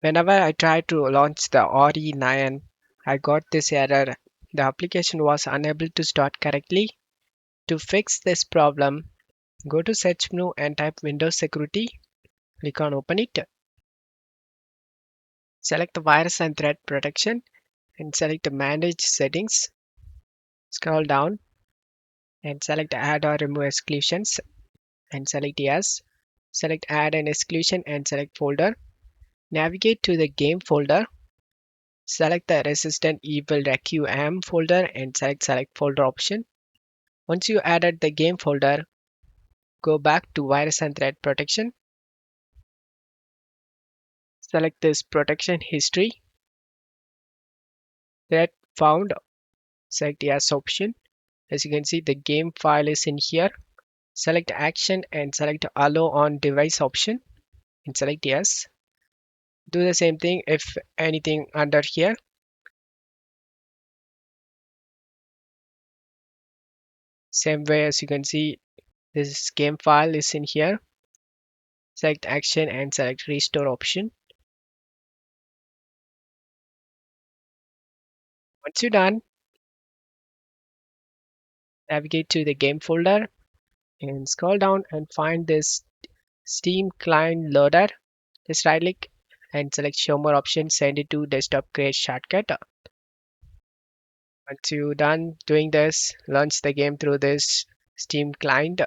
Whenever I tried to launch the RE9, I got this error. The application was unable to start correctly. To fix this problem, go to search menu and type Windows Security. Click on Open it. Select the Virus and Threat Protection and select Manage Settings. Scroll down and select Add or Remove Exclusions and select Yes. Select Add an Exclusion and select Folder. Navigate to the Game folder. Select the Resident Evil Requiem folder and select Folder option. Once you added the game folder, go back to Virus and Threat Protection. Select this Protection History. Threat Found. Select Yes option. As you can see, the game file is in here. Select Action and select Allow on Device option and select Yes. Do the same thing if anything under here. Same way, as you can see, this game file is in here. Select Action and select Restore option. Once you're done, navigate to the game folder and scroll down and find this Steam client loader. Just right click and select show more option, send it to desktop create shortcut. Once you're done doing this, launch the game through this Steam client.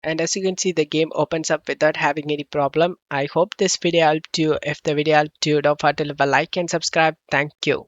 And as you can see, the game opens up without having any problem. I hope this video helped you. If the video helped you, don't forget to leave a like and subscribe. Thank you.